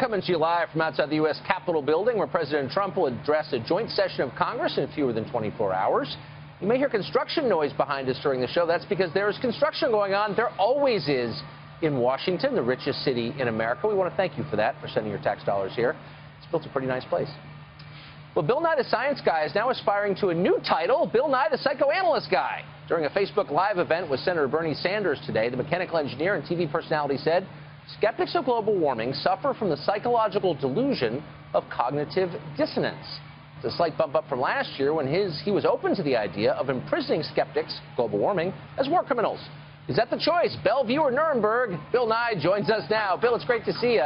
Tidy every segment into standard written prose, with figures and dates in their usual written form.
coming to you live from outside the U.S. Capitol building, where President Trump will address a joint session of Congress in fewer than 24 hours. You may hear construction noise behind us during the show. That's because there is construction going on. There always is in Washington, the richest city in America. We want to thank you for that, for sending your tax dollars here. It's built a pretty nice place. Well, Bill Nye the Science Guy is now aspiring to a new title, Bill Nye the Psychoanalyst Guy. During a Facebook Live event with Senator Bernie Sanders today, the mechanical engineer and TV personality said, skeptics of global warming suffer from the psychological delusion of cognitive dissonance. It's a slight bump up from last year when he was open to the idea of imprisoning skeptics, global warming, as war criminals. Is that the choice, Bellevue or Nuremberg? Bill Nye joins us now. Bill, it's great to see you.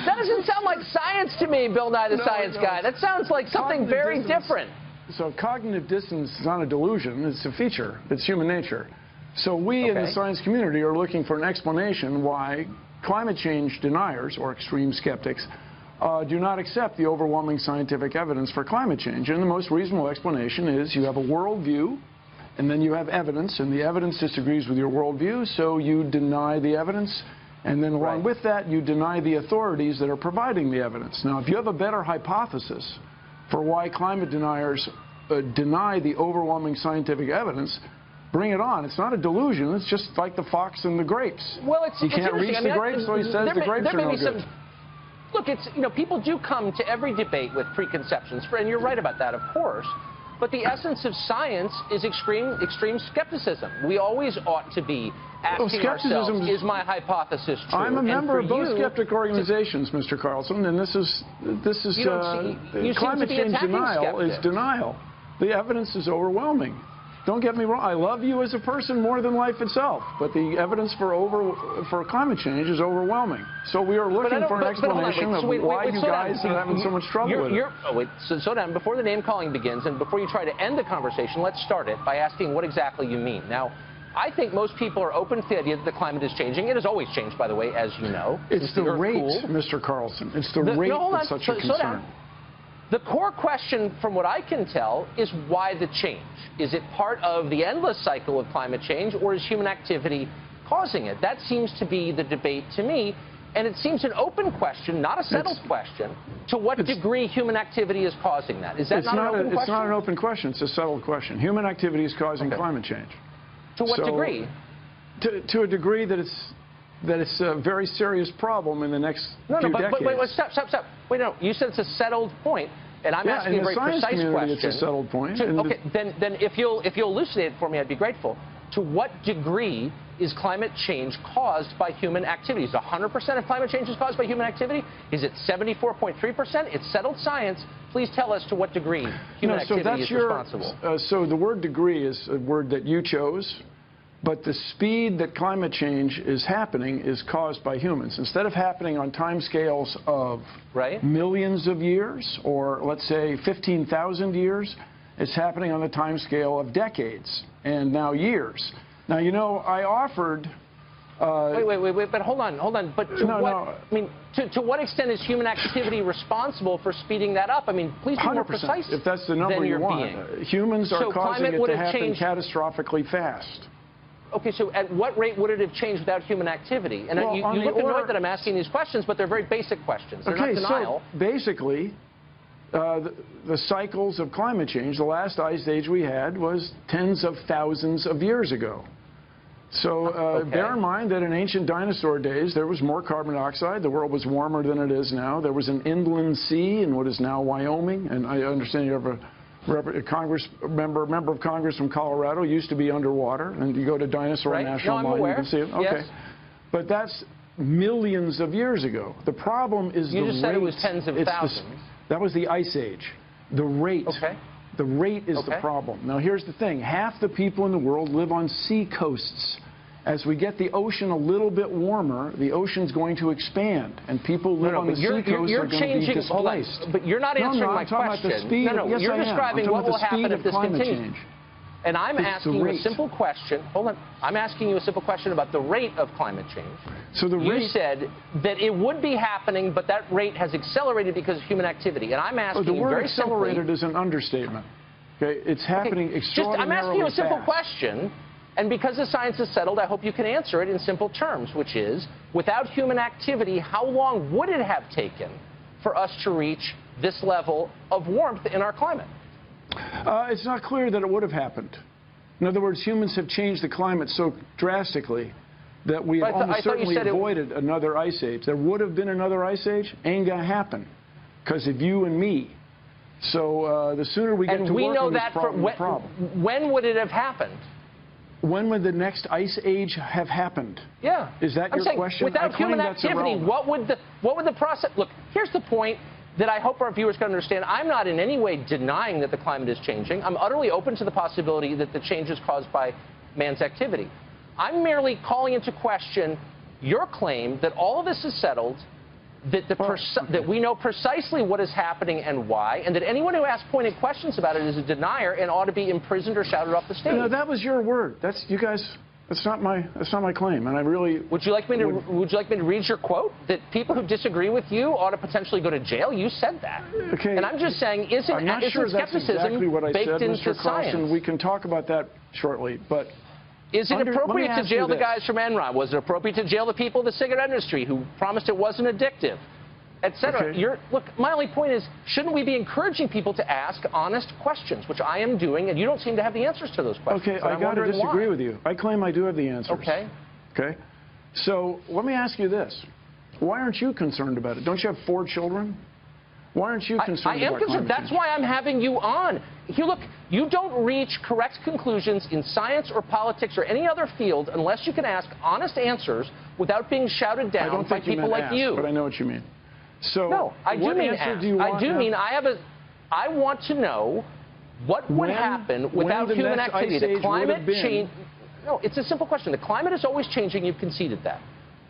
That doesn't sound like science to me, Bill Nye the Science Guy. That sounds like something very different. So cognitive dissonance is not a delusion. It's a feature. It's human nature. So we in the science community are looking for an explanation why climate change deniers, or extreme skeptics, do not accept the overwhelming scientific evidence for climate change. And the most reasonable explanation is you have a worldview, and then you have evidence, and the evidence disagrees with your worldview, so you deny the evidence. And then along with that, you deny the authorities that are providing the evidence. Now, if you have a better hypothesis for why climate deniers deny the overwhelming scientific evidence, bring it on. It's not a delusion. It's just like the fox and the grapes. Well, he can't reach the grapes, so he says the grapes are no good. Look, people do come to every debate with preconceptions, and you're right about that, of course. But the essence of science is extreme skepticism. We always ought to be asking ourselves, is my hypothesis true? I'm a member of both skeptic organizations, Mr. Carlson, and this is climate change denial is denial. The evidence is overwhelming. Don't get me wrong. I love you as a person more than life itself, but the evidence for climate change is overwhelming. So we are looking for an explanation of why you guys are having so much trouble with it. So down, before the name-calling begins, and before you try to end the conversation, let's start it by asking what exactly you mean. Now, I think most people are open to the idea that the climate is changing. It has always changed, by the way, as you know. It's the rate, Mr. Carlson. It's the rate that's such a concern. The core question, from what I can tell, is why the change? Is it part of the endless cycle of climate change, or is human activity causing it? That seems to be the debate to me, and it seems an open question, not a settled question, to what degree human activity is causing that. Is that not an open question? It's not an open question. It's a settled question. Human activity is causing climate change. To what degree? To a degree that it's a very serious problem in the next few decades. Wait, stop. Wait, no, you said it's a settled point, and I'm asking a very precise question. It's a settled point. Okay, then if you'll elucidate it for me, I'd be grateful. To what degree is climate change caused by human activity? Is 100% of climate change is caused by human activity? Is it 74.3%? It's settled science. Please tell us to what degree human activity is responsible. So the word degree is a word that you chose. But the speed that climate change is happening is caused by humans. Instead of happening on timescales of millions of years, or let's say 15,000 years, it's happening on the timescale of decades and now years. Now, you know, I offered... Wait, but hold on. But to what extent is human activity responsible for speeding that up? I mean, please be more precise. If that's the number you want. Humans are causing it to happen catastrophically fast. Okay, so at what rate would it have changed without human activity? And you look annoyed that I'm asking these questions, but they're very basic questions. They're not denial. So basically, the cycles of climate change, the last ice age we had was tens of thousands of years ago. So bear in mind that in ancient dinosaur days, there was more carbon dioxide. The world was warmer than it is now. There was an inland sea in what is now Wyoming. And I understand you have a member of Congress from Colorado, used to be underwater, and you go to Dinosaur National Mine, you can see it. Okay, yes. But that's millions of years ago. The problem is the rate. You just said it was tens of thousands. That was the ice age. The rate. The rate is the problem. Now here's the thing: half the people in the world live on sea coasts. As we get the ocean a little bit warmer, the ocean's going to expand, and people live on the sea coast are going to be displaced. But you're not answering my question. You're describing what will happen if this continues. And I'm asking you a simple question. Hold on. I'm asking you a simple question about the rate of climate change. So the rate, you said that it would be happening, but that rate has accelerated because of human activity. And I'm asking you very simply. The word accelerated is an understatement. Okay, it's happening extraordinarily fast. I'm asking you a simple question. And because the science is settled, I hope you can answer it in simple terms, which is, without human activity, how long would it have taken for us to reach this level of warmth in our climate? It's not clear that it would have happened. In other words, humans have changed the climate so drastically that we have almost certainly avoided another ice age. There would have been another ice age. Ain't going to happen because of you and me. So the sooner we get to work on this problem, the problem. When would it have happened? When would the next ice age have happened? Yeah. Is that your question? Without human activity, what would the process... Look, here's the point that I hope our viewers can understand. I'm not in any way denying that the climate is changing. I'm utterly open to the possibility that the change is caused by man's activity. I'm merely calling into question your claim that all of this is settled, that, that we know precisely what is happening and why, and that anyone who asks pointed questions about it is a denier and ought to be imprisoned or shouted off the stage. No, that was your word. That's you guys. That's not my claim, and I really. Would you like me to read your quote that people who disagree with you ought to potentially go to jail? You said that. Okay. And I'm just saying, isn't skepticism that's exactly what I baked said, into Mr. Carlson. science? We can talk about that shortly, but. Is it appropriate to jail the guys from Enron? Was it appropriate to jail the people in the cigarette industry who promised it wasn't addictive, et cetera? Okay. Look, my only point is, shouldn't we be encouraging people to ask honest questions, which I am doing, and you don't seem to have the answers to those questions. Okay, I got to disagree with you. I claim I do have the answers. Okay. Okay. So let me ask you this. Why aren't you concerned about it? Don't you have 4 children? Why aren't you concerned about climate change? That's why I'm having you on. Here, look, you don't reach correct conclusions in science or politics or any other field unless you can ask honest answers without being shouted down by people like you. But I know what you mean. So no, I do mean ask. I want to know what would happen without human activity. The climate change. No, it's a simple question. The climate is always changing. You've conceded that.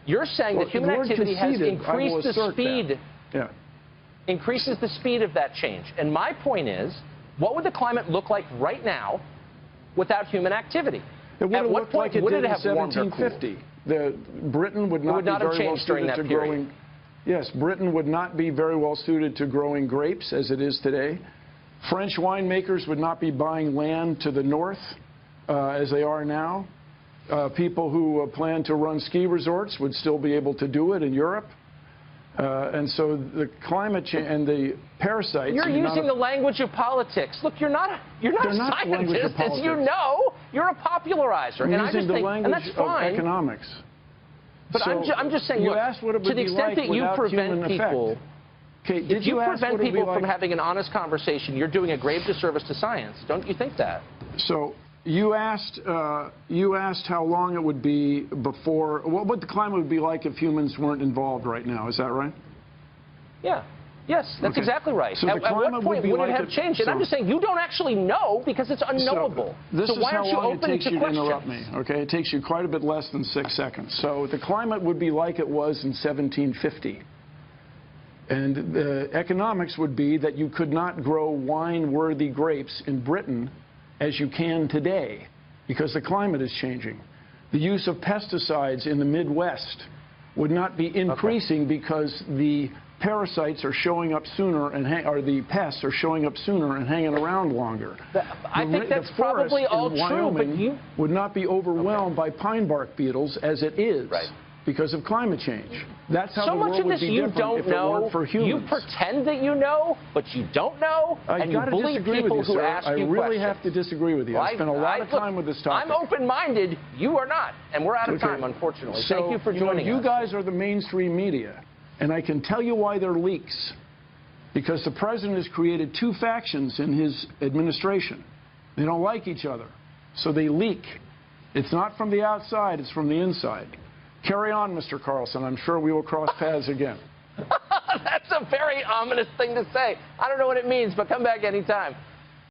You're saying that human activity has increased the speed. Yeah. Increases the speed of that change. And my point is, what would the climate look like right now without human activity? It would have looked like it did in 1750. Britain would not be very well suited to growing. Yes, Britain would not be very well suited to growing grapes as it is today. French winemakers would not be buying land to the north as they are now. People who plan to run ski resorts would still be able to do it in Europe. And so the climate change and the parasites. You're using the language of politics. Look, you're not a scientist, as you know. You're a popularizer, and I just think, and that's fine. Of economics. But so I'm just saying, look, to the extent that you prevent people, if you prevent people from having an honest conversation, you're doing a grave disservice to science. Don't you think that? So you asked how long it would be before, what the climate would be like if humans weren't involved right now. Is that right? Yeah. Yes, that's exactly right. So at what point would it have changed? And I'm just saying, you don't actually know because it's unknowable. So why aren't you open to questions? This is how long it takes you to interrupt me, okay? It takes you quite a bit less than 6 seconds. So the climate would be like it was in 1750. And economics would be that you could not grow wine-worthy grapes in Britain as you can today because the climate is changing. The use of pesticides in the Midwest would not be increasing because the parasites are showing up sooner or the pests are showing up sooner and hanging around longer. I think that's probably all true, but you would not be overwhelmed by pine bark beetles as it is because of climate change. That's how the world would be different if it weren't for humans. You pretend that you know, but you don't know, and you bully people who ask you questions. I really have to disagree with you. I spent a lot of time with this topic. I'm open-minded. You are not, and we're out of time, unfortunately. Thank you for joining us. You guys are the mainstream media. And I can tell you why they're leaks. Because the president has created 2 factions in his administration. They don't like each other. So they leak. It's not from the outside, it's from the inside. Carry on, Mr. Carlson. I'm sure we will cross paths again. That's a very ominous thing to say. I don't know what it means, but come back anytime.